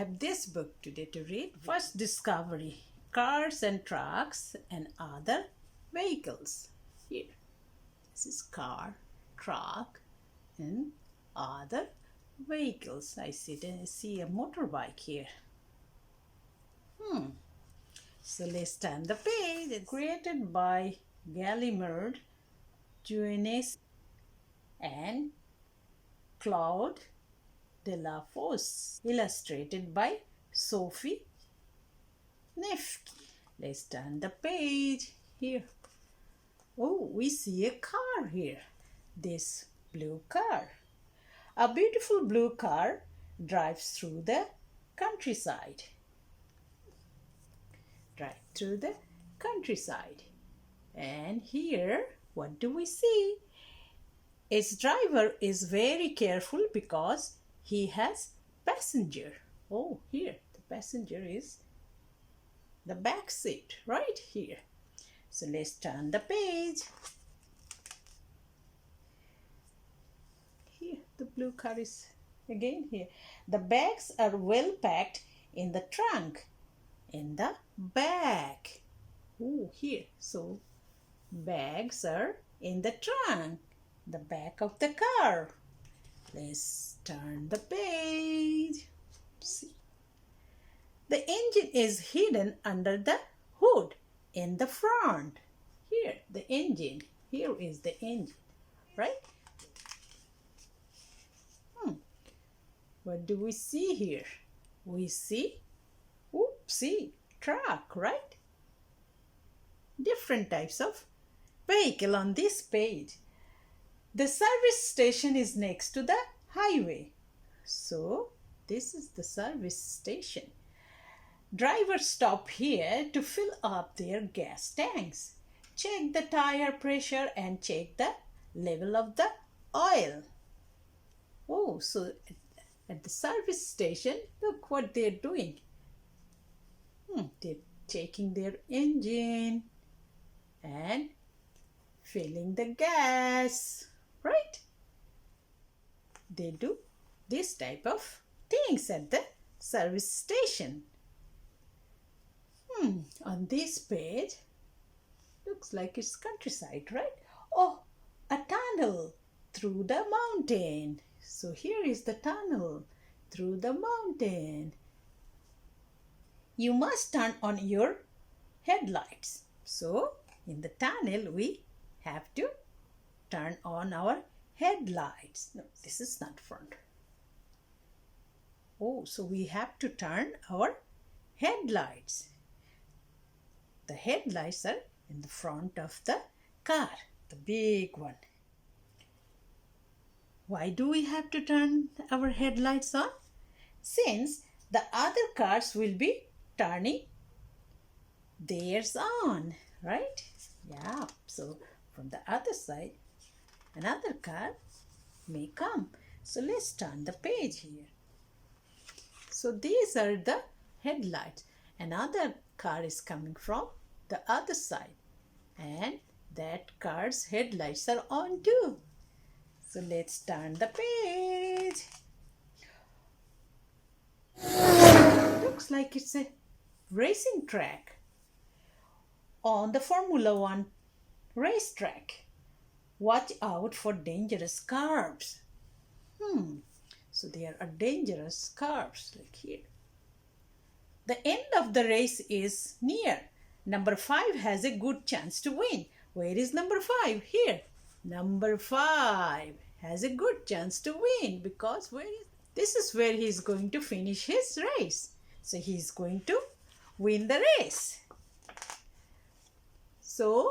have this book today to read. First discovery, cars and trucks and other vehicles. Here, this is car, truck and other vehicles. I see a motorbike here. So let's turn the page. It's created by Gallimard, Juanes and Claude de la Fosse. Illustrated by Sophie Nefke. Let's turn the page here. Oh, we see a car here. This blue car. A beautiful blue car drives through the countryside. Drive through the countryside. And here, what do we see? Its driver is very careful because he has passenger. Oh, here, the passenger is the back seat, right here. So let's turn the page. Here, the blue car is again here. The bags are well packed in the trunk, in the back. Oh, here. So bags are in the trunk, the back of the car. Let's turn the page. See. The engine is hidden under the hood in the front. Here, the engine. Here is the engine, right? What do we see here? We see, truck, right? Different types of vehicle on this page. The service station is next to the highway. So, this is the service station. Drivers stop here to fill up their gas tanks, check the tire pressure and check the level of the oil. Oh, so at the service station, look what they're doing. They're checking their engine and filling the gas, right? They do this type of things at the service station. On this page, looks like it's countryside, right? Oh, a tunnel through the mountain. So here is the tunnel through the mountain. You must turn on your headlights. So in the tunnel, we have to turn on our headlights. No, this is not front. Oh, so we have to turn our headlights. The headlights are in the front of the car, the big one. Why do we have to turn our headlights on? Since the other cars will be turning theirs on, right? Yeah, so from the other side, another car may come. So let's turn the page here. So these are the headlights. Another car is coming from the other side and that car's headlights are on too. So let's turn the page. Looks like it's a racing track on the Formula 1 racetrack. Watch out for dangerous curves. So there are dangerous curves like here. The end of the race is near. Number 5 has a good chance to win. Where is number 5? Here. Number 5 has a good chance to win because this is where he is going to finish his race. So he is going to win the race. So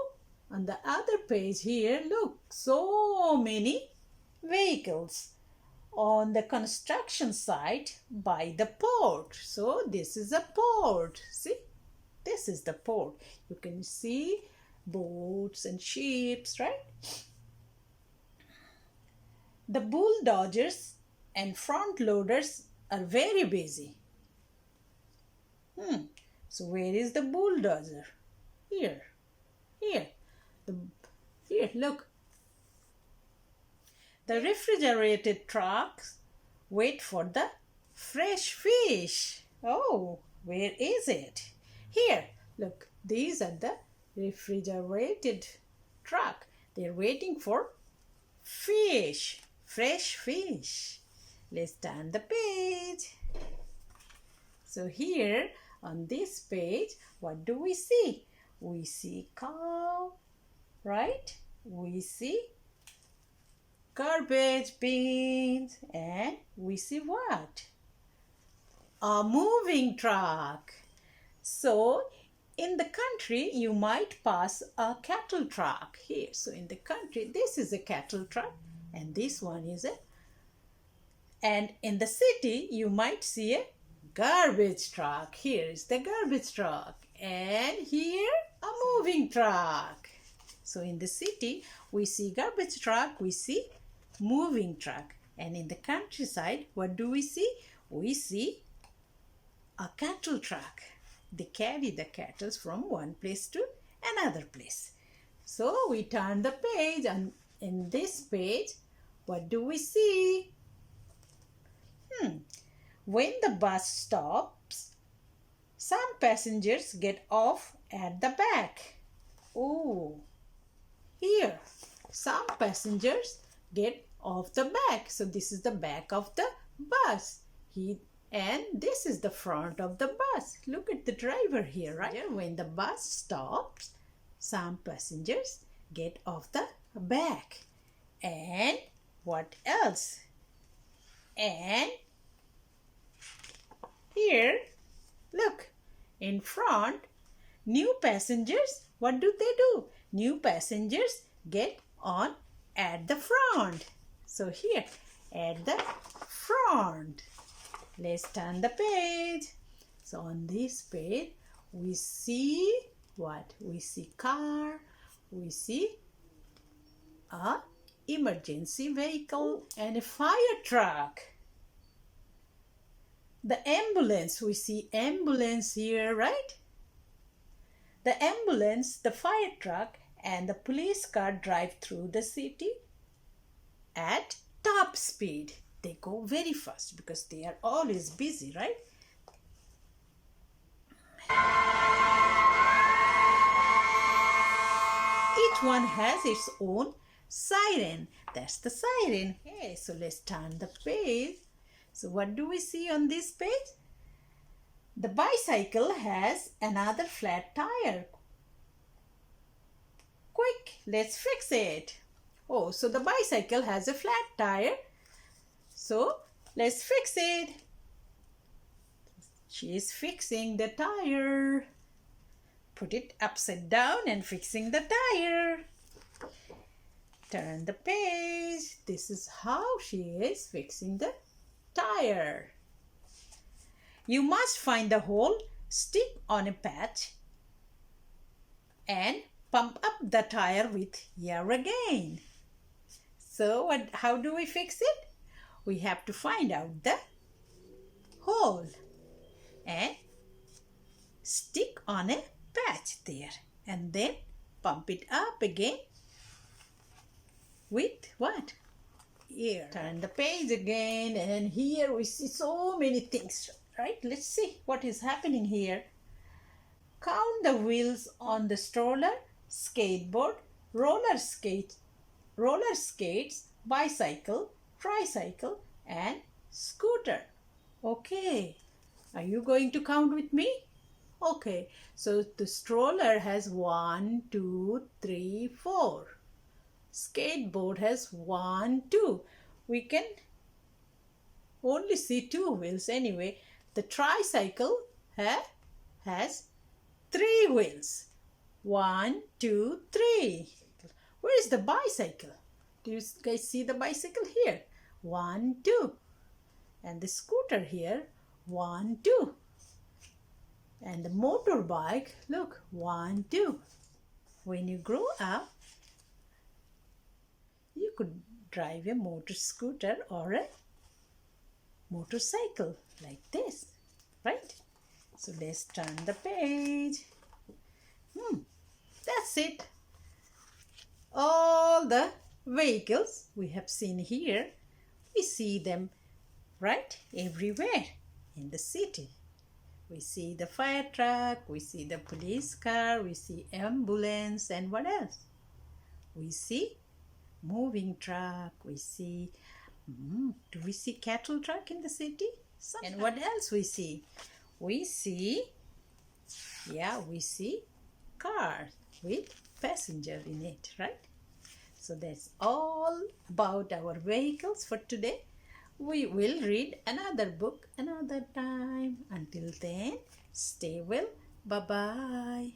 on the other page here, look, so many vehicles on the construction site by the port. So this is a port. See, this is the port. You can see boats and ships, right? The bulldozers and front loaders are very busy. So where is the bulldozer? Here. Here, look. The refrigerated trucks wait for the fresh fish. Oh, where is it? Here, look, these are the refrigerated truck. They're waiting for fish, fresh fish. Let's turn the page. So here on this page, what do we see? We see cow, right? We see garbage bins, and we see what? A moving truck. So in the country, you might pass a cattle truck here. So in the country, this is a cattle truck, and this one is a. And in the city, you might see a garbage truck. Here is the garbage truck, and here a moving truck. So in the city, we see garbage truck, we see moving truck. And in the countryside, what do we see? We see a cattle truck. They carry the cattle from one place to another place. So we turn the page, and in this page, what do we see? When the bus stops, some passengers get off at the back. Oh, here, some passengers get off the back. So this is the back of the bus. And this is the front of the bus. Look at the driver here, right? When the bus stops, some passengers get off the back. And what else? And here, look, in front, new passengers, what do they do? New passengers get on at the front. So here, at the front. Let's turn the page. So on this page, we see what? We see car, we see a emergency vehicle and a fire truck. The ambulance, we see ambulance here, right? The ambulance, the fire truck and the police car drive through the city at top speed. They go very fast because they are always busy, right? Each one has its own siren. That's the siren. Okay, so let's turn the page. So what do we see on this page? The bicycle has another flat tire. Quick, let's fix it. Oh, so the bicycle has a flat tire. So let's fix it. She is fixing the tire. Put it upside down and fixing the tire. Turn the page. This is how she is fixing the tire. You must find the hole, stick on a patch and pump up the tire with air again. So how do we fix it? We have to find out the hole and stick on a patch there and then pump it up again with what? Air. Turn the page again, and here we see so many things, right? Let's see what is happening here. Count the wheels on the stroller, skateboard, roller skates, bicycle, tricycle and scooter. Okay, are you going to count with me? Okay, so the stroller has 1, 2, 3, 4. Skateboard has 1, 2. We can only see 2 wheels anyway. The tricycle has 3 wheels. 1, 2, 3. Where is the bicycle? Do you guys see the bicycle here? 1, 2. And the scooter here, 1, 2. And the motorbike, look, 1, 2. When you grow up, you could drive a motor scooter or a motorcycle like this, right? So let's turn the page. That's it. All the vehicles we have seen here, we see them right everywhere. in the city. We see the fire truck, we see the police car, we see ambulance, and what else? We see moving truck, we see, do we see cattle truck in the city? And what else we see? We see cars with passenger in it, right? So that's all about our vehicles for today. We will read another book another time. Until then, stay well. Bye-bye.